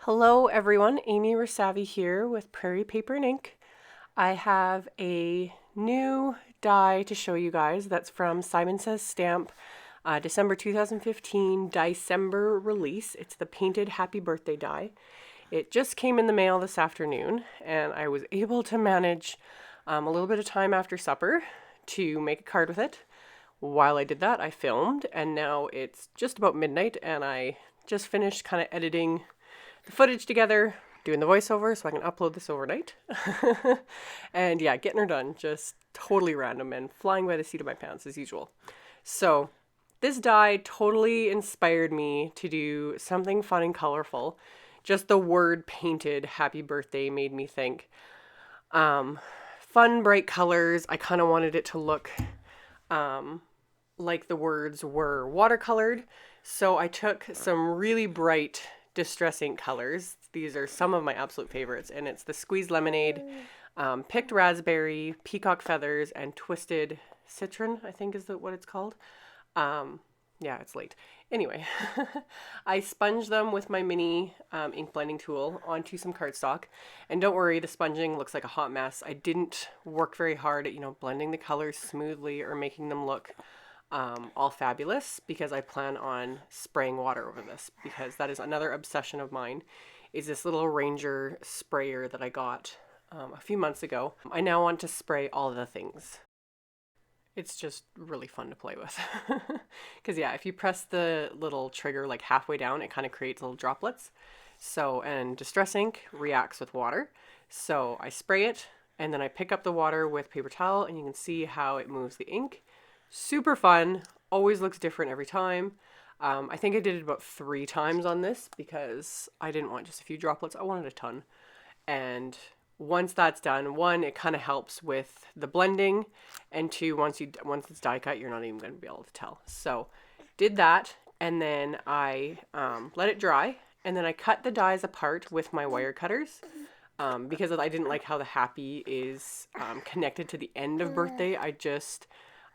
Hello everyone, AmyR here with Prairie Paper and Ink. I have a new die to show you guys that's from Simon Says Stamp, December 2015 DieCember release. It's the painted Happy Birthday die. It just came in the mail this afternoon and I was able to manage a little bit of time after supper to make a card with it. While I did that, I filmed, and now it's just about midnight and I just finished kind of editing the footage together, doing the voiceover so I can upload this overnight. And yeah, getting her done, just totally random and flying by the seat of my pants as usual. So this die totally inspired me to do something fun and colorful. Just the word painted Happy Birthday made me think. Fun, bright colors. I kind of wanted it to look like the words were watercolored. So I took some really bright Distress ink colors. These are some of my absolute favorites, and it's the Squeezed Lemonade, Picked Raspberry, Peacock Feathers, and Twisted Citron, I think is what it's called. Yeah, it's late. Anyway, I sponged them with my mini ink blending tool onto some cardstock. And don't worry, the sponging looks like a hot mess. I didn't work very hard at, blending the colors smoothly or making them look all fabulous, because I plan on spraying water over this, because that is another obsession of mine, is this little Ranger sprayer that I got a few months ago. I now want to spray all of the things. It's just really fun to play with. Because yeah, if you press the little trigger like halfway down, it kind of creates little droplets. So, and Distress ink reacts with water. So I spray it, and then I pick up the water with paper towel, and you can see how it moves the ink. Super fun, always looks different every time. I think I did it about 3 times on this because I didn't want just a few droplets, I wanted a ton. And once that's done, 1, it kind of helps with the blending, and 2, once it's die cut, you're not even going to be able to tell. So did that, and then I let it dry, and then I cut the dies apart with my wire cutters. Because I didn't like how the happy is connected to the end of birthday.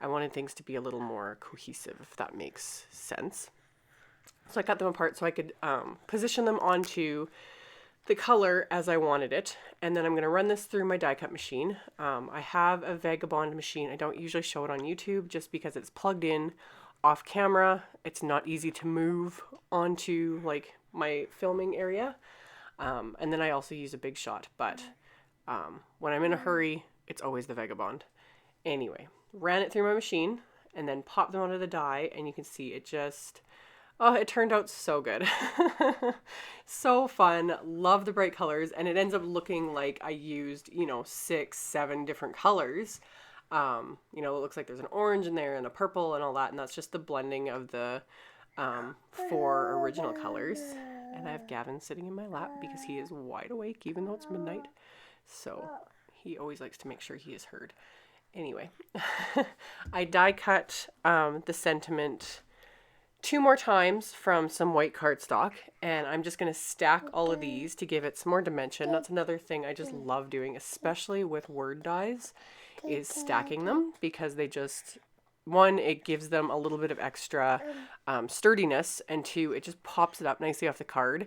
I wanted things to be a little more cohesive, if that makes sense. So I cut them apart so I could position them onto the color as I wanted it. And then I'm going to run this through my die cut machine. I have a Vagabond machine. I don't usually show it on YouTube just because it's plugged in off camera. It's not easy to move onto like my filming area. And then I also use a Big Shot, but when I'm in a hurry, it's always the Vagabond. Anyway, ran it through my machine and then popped them onto the die, and you can see it just, oh, it turned out so good. So fun. Love the bright colors, and it ends up looking like I used, 6, 7 different colors. It looks like there's an orange in there and a purple and all that, and that's just the blending of the 4 original colors. And I have Gavin sitting in my lap because he is wide awake even though it's midnight. So he always likes to make sure he is heard. Anyway, I die cut the sentiment 2 more times from some white cardstock, and I'm just going to stack all of these to give it some more dimension. That's another thing I just love doing, especially with word dies, is stacking them, because they just, 1, it gives them a little bit of extra sturdiness, and 2, it just pops it up nicely off the card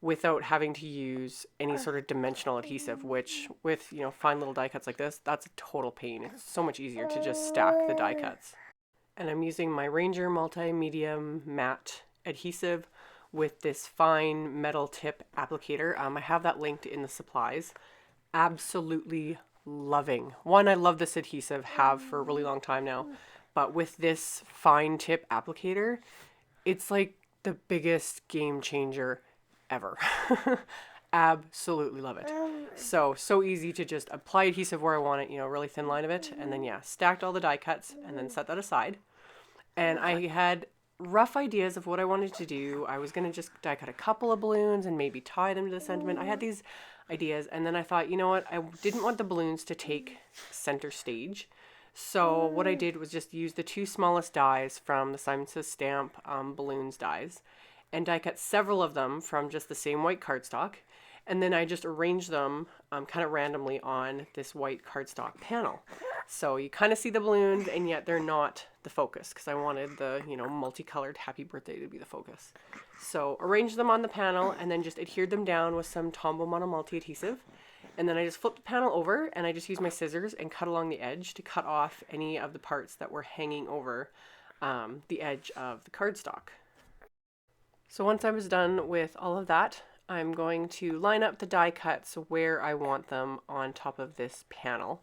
without having to use any sort of dimensional adhesive, which with, fine little die cuts like this, that's a total pain. It's so much easier to just stack the die cuts. And I'm using my Ranger Multi-Medium Matte Adhesive with this fine metal tip applicator. I have that linked in the supplies. Absolutely loving. 1, I love this adhesive, have for a really long time now, but with this fine tip applicator, it's like the biggest game changer ever. Absolutely love it. So easy to just apply adhesive where I want it, really thin line of it, and then yeah, stacked all the die cuts and then set that aside. And I had rough ideas of what I wanted to do. I was going to just die cut a couple of balloons and maybe tie them to the sentiment. I had these ideas, and then I thought, you know what, I didn't want the balloons to take center stage. So what I did was just use the 2 smallest dies from the Simon Says Stamp balloons dies, and die cut several of them from just the same white cardstock, and then I just arranged them kind of randomly on this white cardstock panel. So you kind of see the balloons, and yet they're not the focus, because I wanted the, multicolored happy birthday to be the focus. So arrange them on the panel and then just adhere them down with some Tombow Monomulti adhesive. And then I just flip the panel over and I just use my scissors and cut along the edge to cut off any of the parts that were hanging over the edge of the cardstock. So once I was done with all of that, I'm going to line up the die cuts where I want them on top of this panel.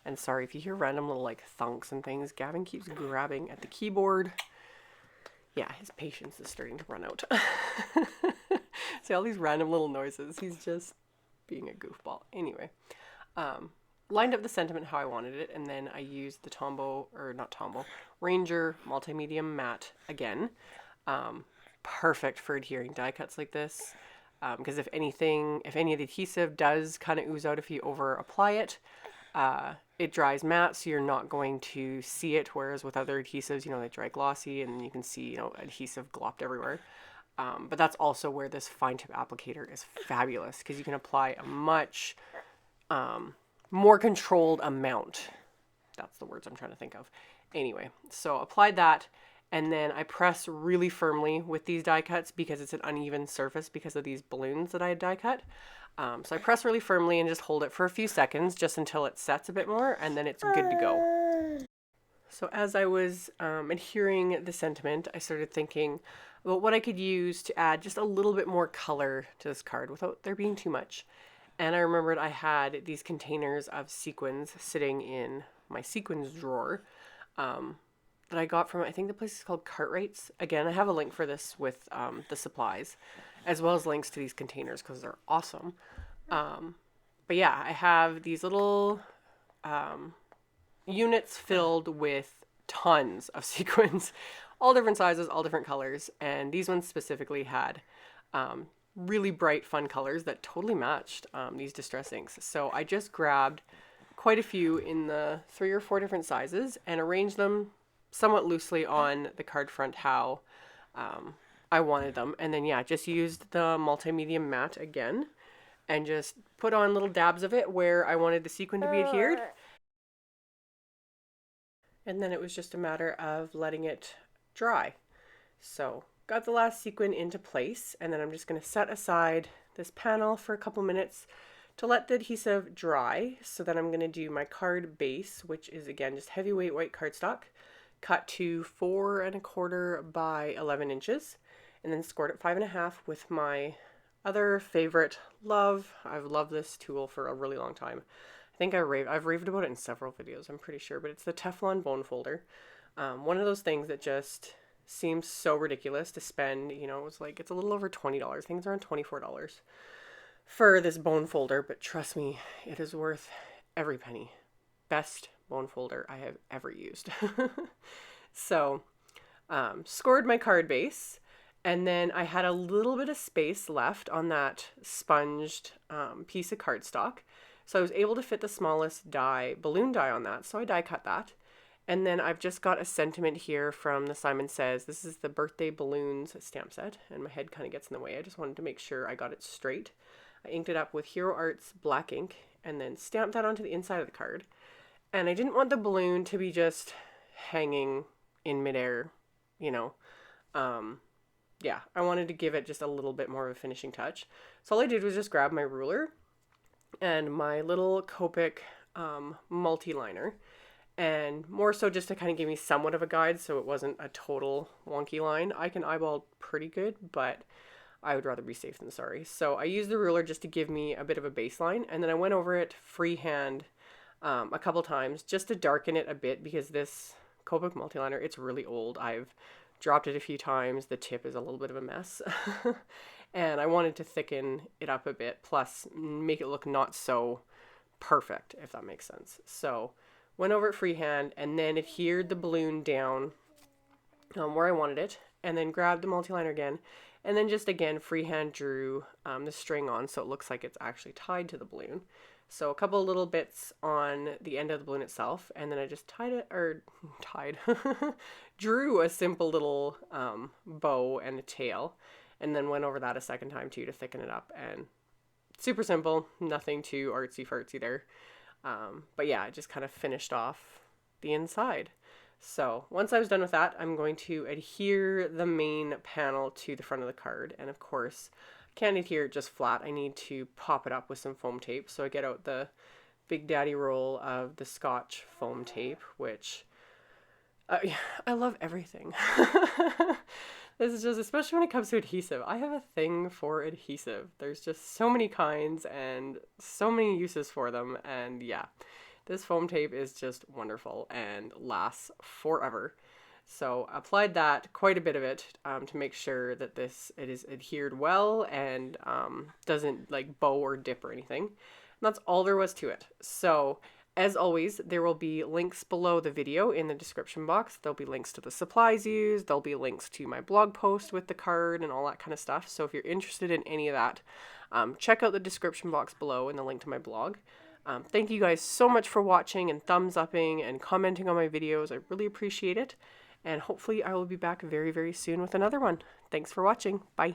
And sorry if you hear random little like thunks and things. Gavin keeps grabbing at the keyboard. Yeah, his patience is starting to run out. See all these random little noises. He's just being a goofball. Anyway, lined up the sentiment how I wanted it, and then I used the Ranger Multimedium Matte again. Perfect for adhering die cuts like this, because if any of the adhesive does kind of ooze out if you over apply it, it dries matte, so you're not going to see it, whereas with other adhesives, they dry glossy and you can see, adhesive glopped everywhere. But that's also where this fine tip applicator is fabulous, because you can apply a much more controlled amount. That's the words I'm trying to think of. Anyway, so applied that, and then I press really firmly with these die cuts because it's an uneven surface because of these balloons that I had die cut. So I press really firmly and just hold it for a few seconds just until it sets a bit more, and then it's good to go. So as I was adhering the sentiment, I started thinking about what I could use to add just a little bit more color to this card without there being too much. And I remembered I had these containers of sequins sitting in my sequins drawer that I got from, I think the place is called Cartwright's. Again, I have a link for this with the supplies, as well as links to these containers because they're awesome. But yeah, I have these little units filled with tons of sequins, all different sizes, all different colors, and these ones specifically had really bright, fun colors that totally matched these distress inks. So I just grabbed quite a few in the 3 or 4 different sizes and arranged them somewhat loosely on the card front how I wanted them. And then, yeah, just used the multi-medium matte again and just put on little dabs of it where I wanted the sequin to be adhered. And then it was just a matter of letting it dry. So got the last sequin into place, and then I'm just going to set aside this panel for a couple minutes to let the adhesive dry. So then I'm going to do my card base, which is again just heavyweight white cardstock, cut to 4 1/4 by 11 inches, and then scored at 5 1/2 with my other favorite I've loved this tool for a really long time. I think I've raved about it in several videos, I'm pretty sure, but it's the Teflon bone folder. One of those things that just seems so ridiculous to spend, it's a little over $20. I think it's around $24 for this bone folder, but trust me, it is worth every penny. Best bone folder I have ever used. So, scored my card base, and then I had a little bit of space left on that sponged piece of cardstock. So I was able to fit the smallest balloon die on that, so I die cut that. And then I've just got a sentiment here from the Simon Says. This is the birthday balloons stamp set, and my head kind of gets in the way. I just wanted to make sure I got it straight. I inked it up with Hero Arts black ink and then stamped that onto the inside of the card. And I didn't want the balloon to be just hanging in midair, yeah, I wanted to give it just a little bit more of a finishing touch. So all I did was just grab my ruler and my little Copic multi-liner, and more so just to kind of give me somewhat of a guide so it wasn't a total wonky line. I can eyeball pretty good, but I would rather be safe than sorry. So I used the ruler just to give me a bit of a baseline, and then I went over it freehand a couple times just to darken it a bit, because this Copic multi-liner, it's really old. I've dropped it a few times. The tip is a little bit of a mess. And I wanted to thicken it up a bit, plus make it look not so perfect, if that makes sense. So went over it freehand and then adhered the balloon down where I wanted it, and then grabbed the multi-liner again, and then just again freehand drew the string on so it looks like it's actually tied to the balloon. So a couple of little bits on the end of the balloon itself, and then I just drew a simple little bow and a tail, and then went over that a second time too to thicken it up. And super simple, nothing too artsy fartsy there. But yeah, I just kind of finished off the inside. So once I was done with that, I'm going to adhere the main panel to the front of the card. And of course, I can't adhere it just flat. I need to pop it up with some foam tape. So I get out the Big Daddy roll of the Scotch foam tape, which I love everything. This is just, especially when it comes to adhesive, I have a thing for adhesive. There's just so many kinds and so many uses for them. And yeah, this foam tape is just wonderful and lasts forever. So applied that, quite a bit of it, to make sure that it is adhered well and doesn't like bow or dip or anything. And that's all there was to it. So as always, there will be links below the video in the description box. There'll be links to the supplies used. There'll be links to my blog post with the card and all that kind of stuff. So if you're interested in any of that, check out the description box below and the link to my blog. Thank you guys so much for watching and thumbs upping and commenting on my videos. I really appreciate it. And hopefully I will be back very, very soon with another one. Thanks for watching. Bye.